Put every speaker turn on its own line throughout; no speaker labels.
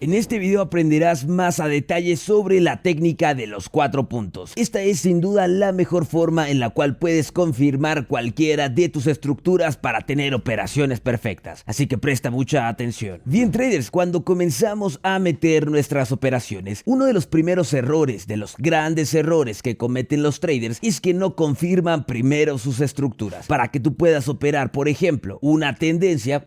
En este video aprenderás más a detalle sobre la técnica de los 4 puntos. Esta es sin duda la mejor forma en la cual puedes confirmar cualquiera de tus estructuras para tener operaciones perfectas. Así que presta mucha atención. Bien traders, cuando comenzamos a meter nuestras operaciones, uno de los primeros errores, de los grandes errores que cometen los traders es que no confirman primero sus estructuras. Para que tú puedas operar, por ejemplo, una tendencia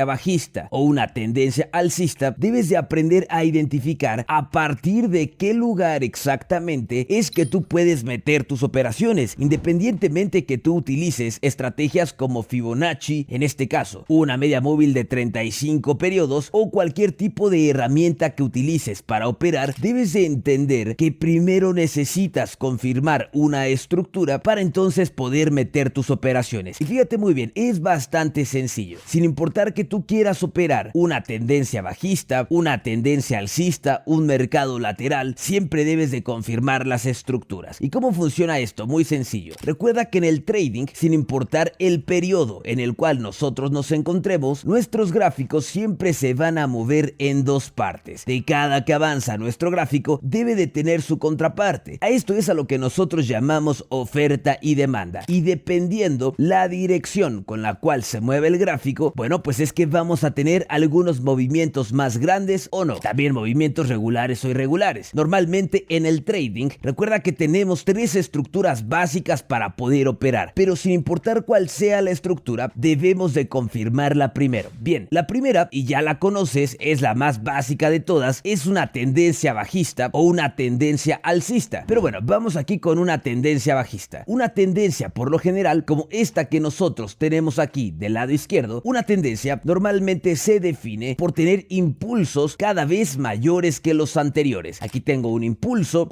bajista o una tendencia alcista, debes de aprender a identificar a partir de qué lugar exactamente es que tú puedes meter tus operaciones, independientemente que tú utilices estrategias como Fibonacci, en este caso una media móvil de 35 periodos o cualquier tipo de herramienta que utilices para operar. Debes de entender que primero necesitas confirmar una estructura para entonces poder meter tus operaciones. Y fíjate muy bien, es bastante sencillo. Sin importar que tú quieras operar una tendencia bajista, una tendencia alcista, un mercado lateral, siempre debes de confirmar las estructuras. ¿Y cómo funciona esto? Muy sencillo. Recuerda que en el trading, sin importar el periodo en el cual nosotros nos encontremos, nuestros gráficos siempre se van a mover en dos partes. De cada que avanza nuestro gráfico, debe de tener su contraparte. A esto es a lo que nosotros llamamos oferta y demanda. Y dependiendo la dirección con la cual se mueve el gráfico, bueno, pues es que vamos a tener algunos movimientos más grandes o no, también movimientos regulares o irregulares. Normalmente en el trading, recuerda que tenemos 3 estructuras básicas para poder operar, pero sin importar cuál sea la estructura, debemos de confirmarla primero. Bien, la primera, y ya la conoces, es la más básica de todas, es una tendencia bajista o una tendencia alcista. Pero bueno, vamos aquí con una tendencia bajista. Una tendencia, por lo general, como esta que nosotros tenemos aquí del lado izquierdo, una tendencia normalmente se define por tener impulsos cada vez mayores que los anteriores. Aquí tengo un impulso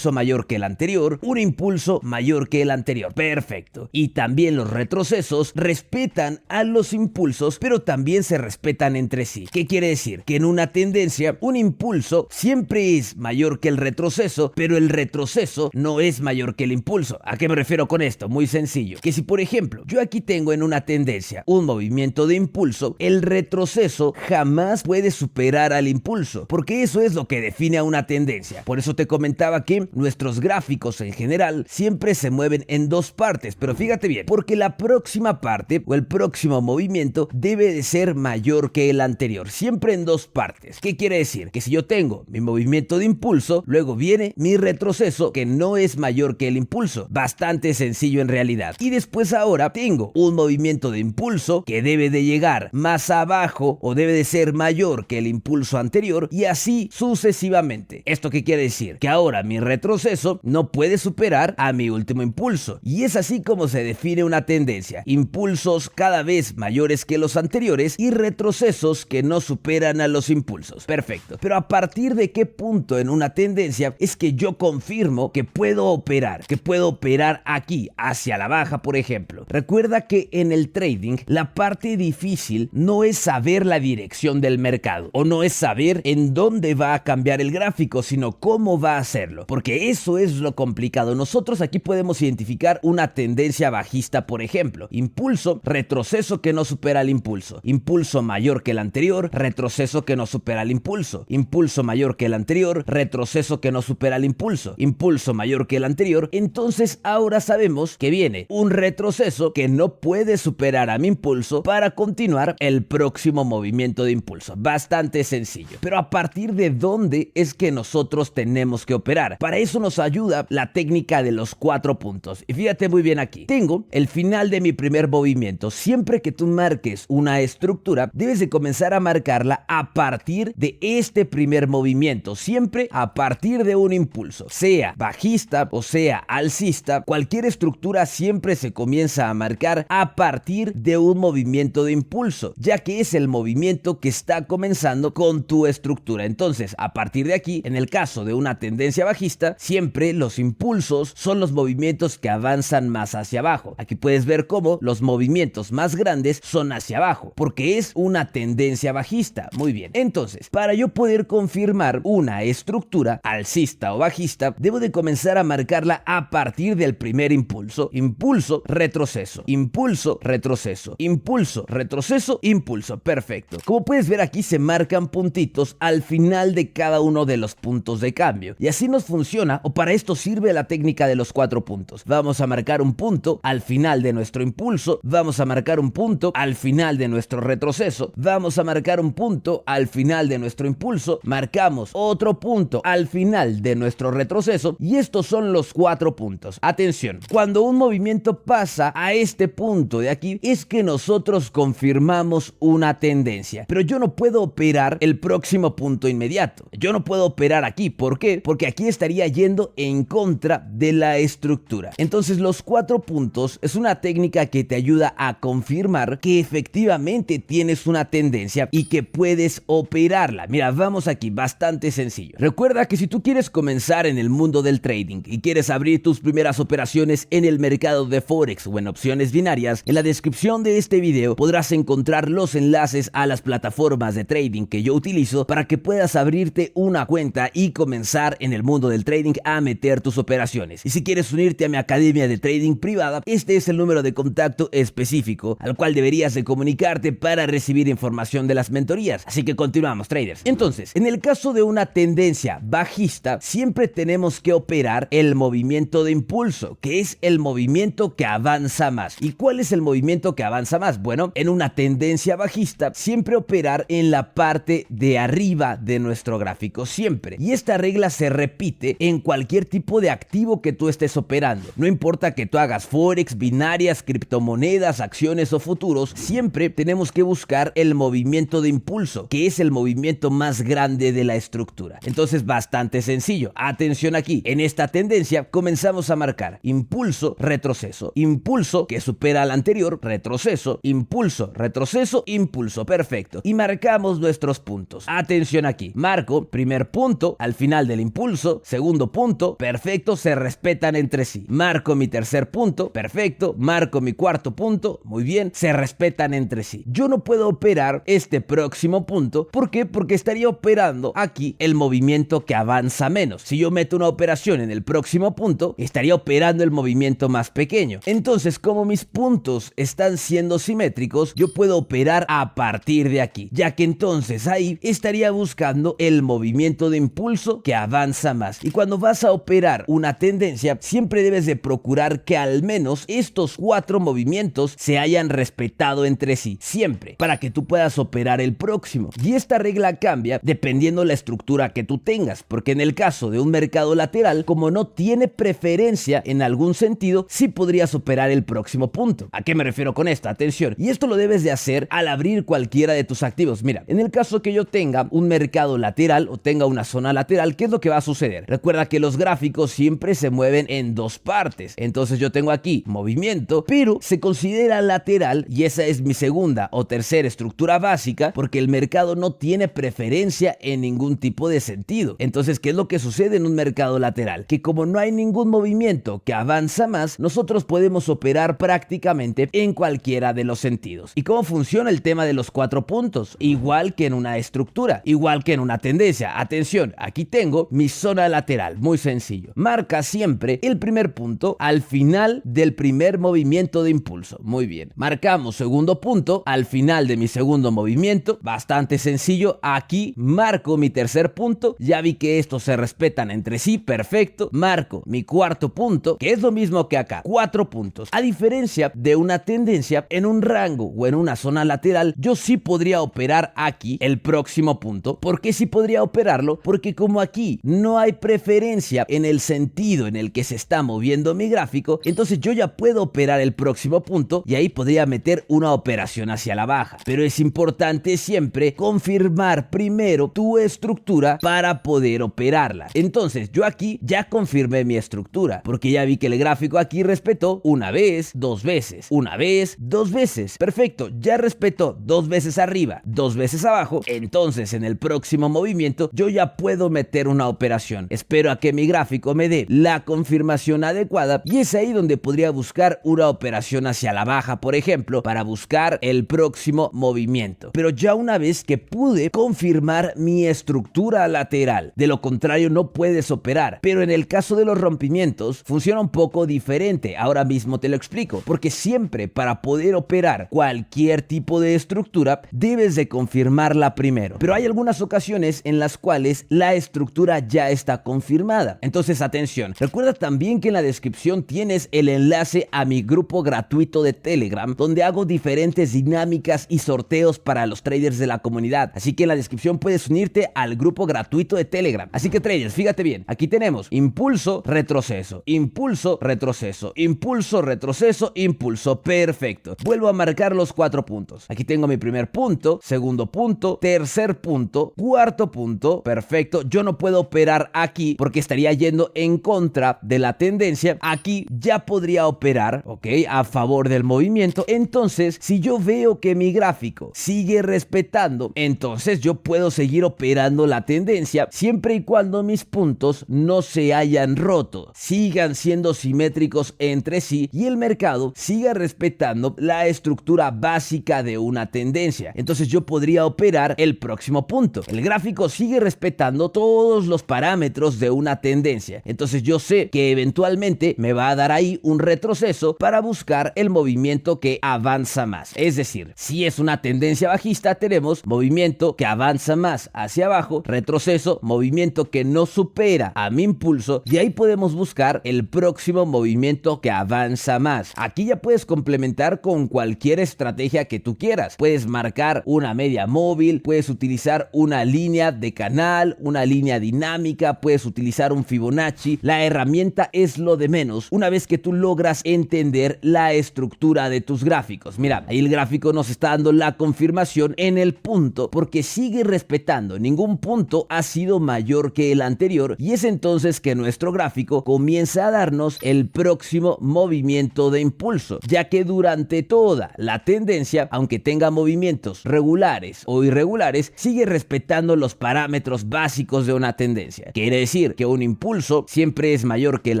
mayor que el anterior, un impulso mayor que el anterior. Perfecto. Y también los retrocesos respetan a los impulsos, pero también se respetan entre sí. ¿Qué quiere decir? Que en una tendencia, un impulso siempre es mayor que el retroceso, pero el retroceso no es mayor que el impulso. ¿A qué me refiero con esto? Muy sencillo. Que si, por ejemplo, yo aquí tengo en una tendencia un movimiento de impulso, el retroceso jamás puede superar al impulso, porque eso es lo que define a una tendencia. Por eso te comentaba que nuestros gráficos en general siempre se mueven en dos partes, pero fíjate bien, porque la próxima parte o el próximo movimiento debe de ser mayor que el anterior, siempre en dos partes. ¿Qué quiere decir? Que si yo tengo mi movimiento de impulso, luego viene mi retroceso que no es mayor que el impulso. Bastante sencillo en realidad. Y después ahora tengo un movimiento de impulso que debe de llegar más abajo o debe de ser mayor que el impulso anterior y así sucesivamente. ¿Esto qué quiere decir? Que ahora mi retroceso no puede superar a mi último impulso. Y es así como se define una tendencia. Impulsos cada vez mayores que los anteriores y retrocesos que no superan a los impulsos. Perfecto. Pero ¿a partir de qué punto en una tendencia es que yo confirmo que puedo operar? Que puedo operar aquí, hacia la baja, por ejemplo. Recuerda que en el trading la parte difícil no es saber la dirección del mercado o no es saber en dónde va a cambiar el gráfico, sino cómo va a hacerlo, porque eso es lo complicado. Nosotros aquí podemos identificar una tendencia bajista, por ejemplo, impulso, retroceso que no supera el impulso, impulso mayor que el anterior, retroceso que no supera el impulso, impulso mayor que el anterior, retroceso que no supera el impulso, impulso mayor que el anterior. Entonces ahora sabemos que viene un retroceso que no puede superar a mi impulso para continuar el próximo movimiento de impulso. Bastante sencillo. Pero ¿a partir de dónde es que nosotros tenemos que operar? Para eso nos ayuda la técnica de los 4 puntos. Y fíjate muy bien aquí. Tengo el final de mi primer movimiento. Siempre que tú marques una estructura, debes de comenzar a marcarla a partir de este primer movimiento. Siempre a partir de un impulso. Sea bajista o sea alcista, cualquier estructura siempre se comienza a marcar a partir de un movimiento de impulso, ya que es el movimiento que está comenzando con tu estructura. Entonces, a partir de aquí, en el caso de una tendencia bajista, siempre los impulsos son los movimientos que avanzan más hacia abajo. Aquí puedes ver cómo los movimientos más grandes son hacia abajo, porque es una tendencia bajista. Muy bien. Entonces, para yo poder confirmar una estructura alcista o bajista, debo de comenzar a marcarla a partir del primer impulso. Impulso, retroceso. Impulso, retroceso. Impulso, retroceso, impulso. Perfecto. Como puedes ver aquí se marcan puntitos al final de cada uno de los puntos de cambio. Y así nos funciona, o para esto sirve la técnica de los 4 puntos. Vamos a marcar un punto al final de nuestro impulso, vamos a marcar un punto al final de nuestro retroceso, vamos a marcar un punto al final de nuestro impulso, marcamos otro punto al final de nuestro retroceso, y estos son los 4 puntos. Atención, cuando un movimiento pasa a este punto de aquí, es que nosotros confirmamos una tendencia. Pero yo no puedo operar el próximo punto inmediato. Yo no puedo operar aquí. ¿Por qué? Porque aquí estaría yendo en contra de la estructura. Entonces, los 4 puntos es una técnica que te ayuda a confirmar que efectivamente tienes una tendencia y que puedes operarla. Mira, vamos aquí, bastante sencillo. Recuerda que si tú quieres comenzar en el mundo del trading y quieres abrir tus primeras operaciones en el mercado de Forex o en opciones binarias, en la descripción de este video podrás encontrar los enlaces a las plataformas de trading que yo utilizo para que puedas abrirte una cuenta y comenzar en el mundo del trading a meter tus operaciones. Y si quieres unirte a mi academia de trading privada, este es el número de contacto específico al cual deberías de comunicarte para recibir información de las mentorías. Así que continuamos, traders. Entonces, en el caso de una tendencia bajista, siempre tenemos que operar el movimiento de impulso, que es el movimiento que avanza más. ¿Y cuál es el movimiento que avanza más? Bueno, en una tendencia bajista, siempre operar en la parte de arriba de nuestro gráfico, siempre. Y esta regla se repite en cualquier tipo de activo que tú estés operando. No importa que tú hagas Forex, binarias, criptomonedas, acciones o futuros, siempre tenemos que buscar el movimiento de impulso, que es el movimiento más grande de la estructura. Entonces, bastante sencillo. Atención aquí. En esta tendencia comenzamos a marcar impulso, retroceso, impulso que supera al anterior, retroceso, impulso, retroceso, impulso. Perfecto. Y marcamos nuestros puntos. Atención aquí. Marco primer punto al final del impulso, segundo punto, perfecto, se respetan entre sí. Marco mi tercer punto, perfecto, marco mi cuarto punto, muy bien, se respetan entre sí. Yo no puedo operar este próximo punto. ¿Por qué? Porque estaría operando aquí el movimiento que avanza menos. Si yo meto una operación en el próximo punto, estaría operando el movimiento más pequeño. Entonces, como mis puntos están siendo simétricos, yo puedo operar a partir de aquí, ya que entonces ahí estaría buscando el movimiento de impulso que avanza más. Y cuando vas a operar una tendencia, siempre debes de procurar que al menos estos 4 movimientos se hayan respetado entre sí, siempre, para que tú puedas operar el próximo. Y esta regla cambia dependiendo la estructura que tú tengas, porque en el caso de un mercado lateral, como no tiene preferencia en algún sentido, sí podrías operar el próximo punto. ¿A qué me refiero con esto? Atención, y esto lo debes de hacer al abrir cualquiera de tus activos. Mira, en el caso que yo tenga un mercado lateral o tenga una zona lateral, ¿qué es lo que va a suceder? Recuerda que los gráficos siempre se mueven en 2 partes. Entonces yo tengo aquí movimiento, pero se considera lateral, y esa es mi segunda o tercera estructura básica, porque el mercado no tiene preferencia en ningún tipo de sentido. Entonces, ¿qué es lo que sucede en un mercado lateral? Que como no hay ningún movimiento que avanza más, nosotros podemos operar prácticamente en cualquiera de los sentidos. ¿Y cómo funciona el tema de los 4 puntos? Igual que en una estructura, igual que en una tendencia. Atención, aquí tengo mi zona lateral, muy sencillo. Marca siempre el primer punto al final del primer movimiento de impulso. Muy bien. Marcamos segundo punto al final de mi segundo movimiento. Bastante sencillo. Aquí marco mi tercer punto. Ya vi que estos se respetan entre sí. Perfecto. Marco mi cuarto punto, que es lo mismo que acá. 4 puntos. A diferencia de una tendencia, en un rango o en una zona lateral, yo sí podría operar aquí el próximo punto. ¿Por qué sí podría operarlo? Porque como aquí no hay preferencia en el sentido en el que se está moviendo mi gráfico, entonces yo ya puedo operar el próximo punto y ahí podría meter una operación hacia la baja. Pero es importante siempre confirmar primero tu estructura para poder operarla. Entonces yo aquí ya confirmé mi estructura, porque ya vi que el gráfico aquí respetó una vez, 2 veces, una vez, 2 veces. Perfecto, ya respetó 2 veces arriba, 2 veces abajo. Entonces en el próximo movimiento yo ya puedo meter una operación. Espero a que mi gráfico me dé la confirmación adecuada y es ahí donde podría buscar una operación hacia la baja, por ejemplo, para buscar el próximo movimiento. Pero ya una vez que pude confirmar mi estructura lateral, de lo contrario no puedes operar. Pero en el caso de los rompimientos funciona un poco diferente. Ahora mismo te lo explico, porque siempre para poder operar cualquier tipo de estructura debes de confirmarla primero. Pero hay algunas ocasiones en las cuales la estructura ya está confirmada. Entonces, atención, recuerda también que en la descripción tienes el enlace a mi grupo gratuito de Telegram, donde hago diferentes dinámicas y sorteos para los traders de la comunidad. Así que en la descripción puedes unirte al grupo gratuito de Telegram. Así que traders, fíjate bien, aquí tenemos impulso, retroceso, impulso, retroceso, impulso, retroceso, impulso. Perfecto. Vuelvo a marcar los 4 puntos. Aquí tengo mi primer punto, segundo punto, tercer punto, cuarto punto. Perfecto. Yo no puedo operar aquí porque estaría yendo en contra de la tendencia. Aquí ya podría operar, ¿ok?, a favor del movimiento. Entonces, si yo veo que mi gráfico sigue respetando, entonces yo puedo seguir operando la tendencia siempre y cuando mis puntos no se hayan roto, sigan siendo simétricos entre sí y el mercado siga respetando la estructura básica de una tendencia. Entonces yo podría operar el próximo punto. El gráfico sigue respetando todos los parámetros de una tendencia. Entonces yo sé que eventualmente me va a dar ahí un retroceso para buscar el movimiento que avanza más. Es decir, si es una tendencia bajista, tenemos movimiento que avanza más hacia abajo, retroceso, movimiento que no supera a mi impulso, y ahí podemos buscar el próximo movimiento que avanza más. Aquí ya puedes complementar con cualquier estrategia que tú quieras. Puedes marcar una media móvil, puedes utilizar una línea de canal, una línea dinámica, puedes utilizar un Fibonacci. La herramienta es lo de menos una vez que tú logras entender la estructura de tus gráficos. Mira, ahí el gráfico nos está dando la confirmación en el punto porque sigue respetando. Ningún punto ha sido mayor que el anterior y es entonces que nuestro gráfico comienza a darnos el próximo movimiento de impulso, ya que durante toda la tendencia, aunque tenga movimientos regulares o irregulares, sigue respetando los parámetros básicos de una tendencia. Quiere decir que un impulso siempre es mayor que el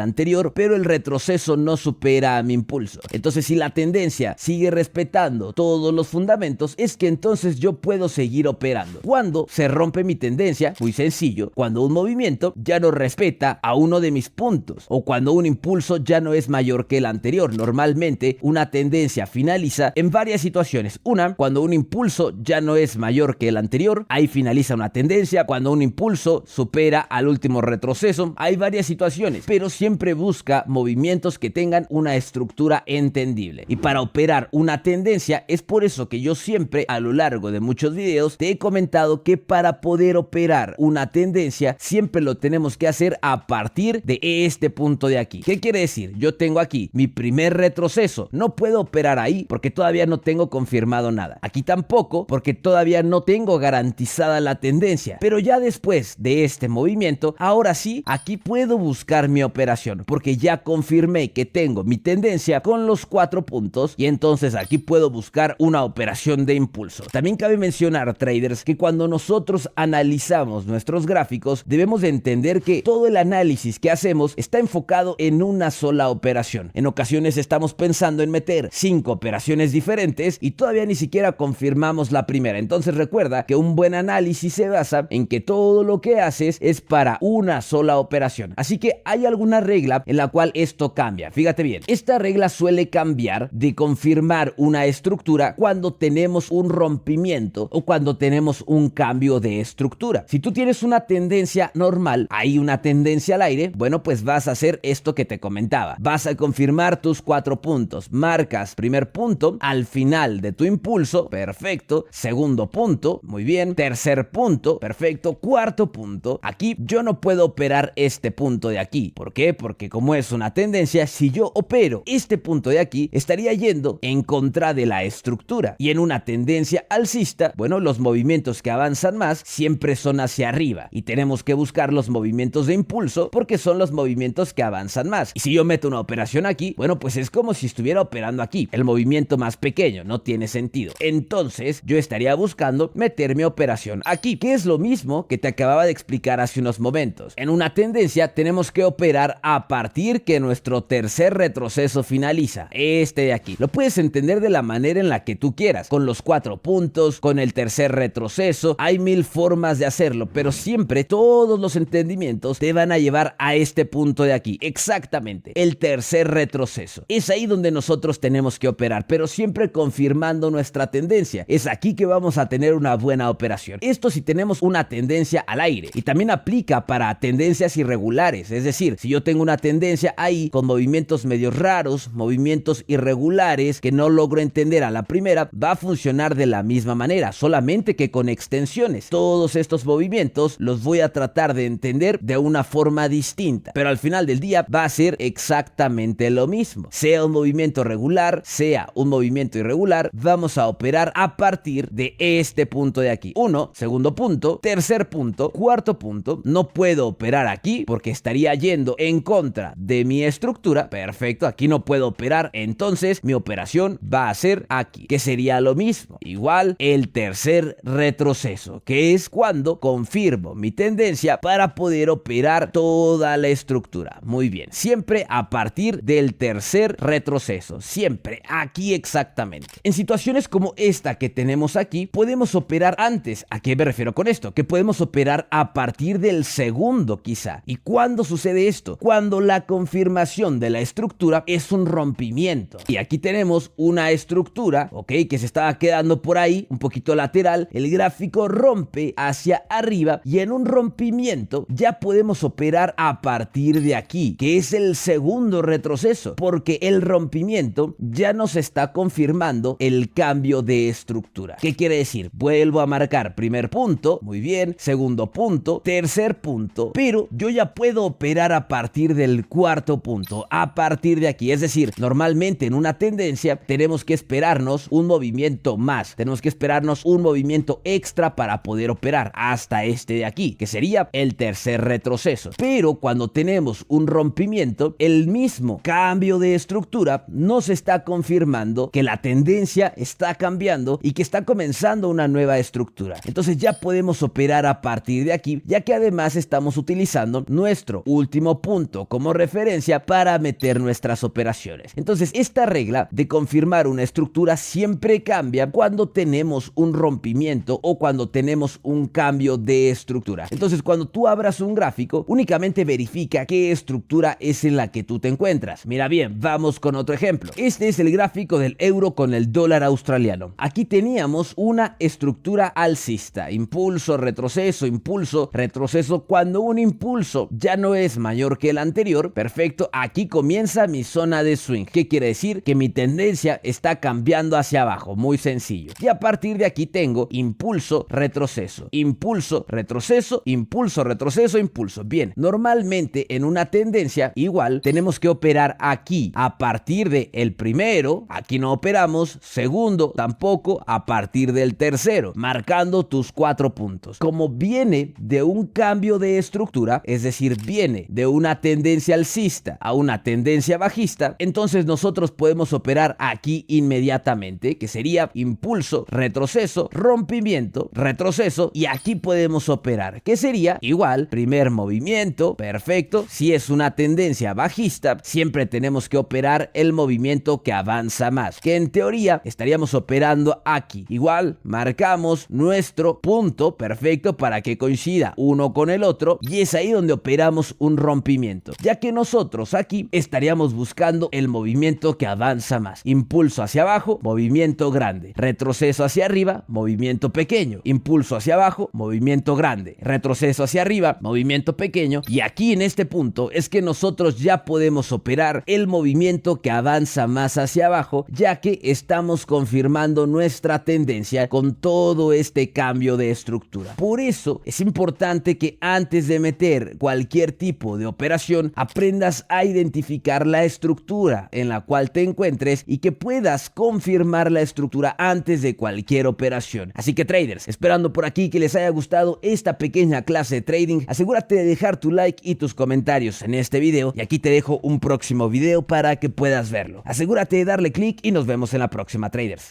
anterior, pero el retroceso no supera a mi impulso. Entonces, si la tendencia sigue respetando todos los fundamentos, es que entonces yo puedo seguir operando. Cuando se rompe mi tendencia, muy sencillo, cuando un movimiento ya no respeta a uno de mis puntos o cuando un impulso ya no es mayor que el anterior. Normalmente una tendencia finaliza en varias situaciones. Una, cuando un impulso ya no es mayor que el anterior, ahí finaliza una tendencia. Cuando un impulso supera al último retroceso, hay varias situaciones, pero siempre busca movimientos que tengan una estructura entendible. Y para operar una tendencia, es por eso que yo siempre a lo largo de muchos videos te he comentado que para poder operar una tendencia siempre lo tenemos que hacer a partir de este punto de aquí. ¿Qué quiere decir? Yo tengo aquí mi primer retroceso, no puedo operar ahí porque todavía no tengo confirmado nada. Aquí tampoco porque todavía no tengo garantizada la tendencia, pero ya después de este movimiento, ahora sí, aquí puedo buscar mi operación porque ya confirmé que tengo mi tendencia con los 4 puntos y entonces aquí puedo buscar una operación de impulso. También cabe mencionar, traders, que cuando nosotros analizamos nuestros gráficos debemos de entender que todo el análisis que hacemos está enfocado en una sola operación. En ocasiones estamos pensando en meter 5 operaciones diferentes y todavía ni siquiera confirmamos la primera. Entonces recuerda que un buen análisis se basa en que todo lo que haces es para una sola operación. Así que hay alguna regla en la cual esto cambia. Fíjate bien, esta regla suele cambiar de confirmar una estructura cuando tenemos un rompimiento o cuando tenemos un cambio de estructura. Si tú tienes una tendencia normal, hay una tendencia al aire, bueno, pues vas a hacer esto que te comentaba. Vas a confirmar tus 4 puntos. Marcas primer punto al final de tu impulso, perfecto. Segundo punto, muy bien. Tercer punto, perfecto. Cuarto punto, aquí yo no puedo operar este punto de aquí. ¿Por qué? Porque como es una tendencia, si yo opero este punto de aquí, estaría yendo en contra de la estructura. Y en una tendencia alcista, bueno, los movimientos que avanzan más siempre son hacia arriba y tenemos que buscar los movimientos de impulso porque son los movimientos que avanzan más. Y si yo meto una operación aquí, bueno, pues es como si estuviera operando aquí. El movimiento más pequeño no tiene sentido. Entonces yo estaría buscando meter mi operación aquí, que es lo mismo que te acababa de explicar hace unos momentos. En una tendencia tenemos que operar a partir que nuestro tercer retroceso finaliza. Este de aquí. Lo puedes entender de la manera en la que tú quieras, con los 4 puntos, con el tercer retroceso. Hay 1000 formas de hacerlo, pero siempre todos los entendimientos te van a llevar a este punto de aquí. Exactamente, el tercer retroceso. Es ahí donde nosotros tenemos que operar, pero siempre confirmando nuestra tendencia. Es aquí que vamos a tener una una buena operación. Esto si tenemos una tendencia al aire, y también aplica para tendencias irregulares. Es decir, si yo tengo una tendencia ahí con movimientos medio raros, movimientos irregulares que no logro entender a la primera, va a funcionar de la misma manera, solamente que con extensiones. Todos estos movimientos los voy a tratar de entender de una forma distinta, pero al final del día va a ser exactamente lo mismo. Sea un movimiento regular, sea un movimiento irregular, vamos a operar a partir de este punto de aquí. Segundo punto, tercer punto, cuarto punto. No puedo operar aquí porque estaría yendo en contra de mi estructura. Perfecto, aquí no puedo operar, entonces mi operación va a ser aquí, que sería lo mismo. Igual el tercer retroceso, que es cuando confirmo mi tendencia para poder operar toda la estructura. Muy bien, siempre a partir del tercer retroceso, siempre aquí exactamente. En situaciones como esta que tenemos aquí, podemos operar antes. ¿A qué me refiero con esto? Que podemos operar a partir del segundo quizá. ¿Y cuándo sucede esto? Cuando la confirmación de la estructura es un rompimiento. Y aquí tenemos una estructura, ok, que se estaba quedando por ahí, un poquito lateral. El gráfico rompe hacia arriba y en un rompimiento ya podemos operar a partir de aquí, que es el segundo retroceso, porque el rompimiento ya nos está confirmando el cambio de estructura. ¿Qué quiere decir? Vuelvo a marcar primer punto, muy bien, segundo punto, tercer punto, pero yo ya puedo operar a partir del cuarto punto, a partir de aquí. Es decir, normalmente en una tendencia tenemos que esperarnos un movimiento más, tenemos que esperarnos un movimiento extra para poder operar hasta este de aquí, que sería el tercer retroceso. Pero cuando tenemos un rompimiento, el mismo cambio de estructura nos está confirmando que la tendencia está cambiando y que está comenzando una nueva estructura. Entonces ya podemos operar a partir de aquí, ya que además estamos utilizando nuestro último punto como referencia para meter nuestras operaciones. Entonces esta regla de confirmar una estructura siempre cambia cuando tenemos un rompimiento o cuando tenemos un cambio de estructura. Entonces cuando tú abras un gráfico, únicamente verifica qué estructura es en la que tú te encuentras. Mira bien, vamos con otro ejemplo. Este es el gráfico del euro con el dólar australiano. Aquí teníamos una estructura alcista, impulso, retroceso, impulso, retroceso. Cuando un impulso ya no es mayor que el anterior, perfecto, aquí comienza mi zona de swing. ¿Qué quiere decir? Que mi tendencia está cambiando hacia abajo, muy sencillo. Y a partir de aquí tengo impulso, retroceso, impulso, retroceso, impulso, retroceso, impulso. Bien, normalmente en una tendencia igual tenemos que operar aquí a partir de el primero, aquí no operamos, segundo tampoco, a partir del tercero, marcando tus 4 puntos. Como viene de un cambio de estructura, es decir, viene de una tendencia alcista a una tendencia bajista, entonces nosotros podemos operar aquí inmediatamente, que sería impulso, retroceso, rompimiento, retroceso, y aquí podemos operar, que sería igual, primer movimiento, perfecto. Si es una tendencia bajista, siempre tenemos que operar el movimiento que avanza más, que en teoría estaríamos operando aquí. Igual, marcamos nuestro punto, perfecto, para que coincida uno con el otro, y es ahí donde operamos un rompimiento, ya que nosotros aquí estaríamos buscando el movimiento que avanza más. Impulso hacia abajo, movimiento grande, retroceso hacia arriba, movimiento pequeño, impulso hacia abajo, movimiento grande, retroceso hacia arriba, movimiento pequeño, y aquí en este punto es que nosotros ya podemos operar el movimiento que avanza más hacia abajo, ya que estamos confirmando nuestra tendencia con todo este cambio de estructura. Por eso es importante que antes de meter cualquier tipo de operación aprendas a identificar la estructura en la cual te encuentres y que puedas confirmar la estructura antes de cualquier operación. Así que traders, esperando por aquí que les haya gustado esta pequeña clase de trading, asegúrate de dejar tu like y tus comentarios en este video, y aquí te dejo un próximo video para que puedas verlo. Asegúrate de darle click y nos vemos en la próxima, traders.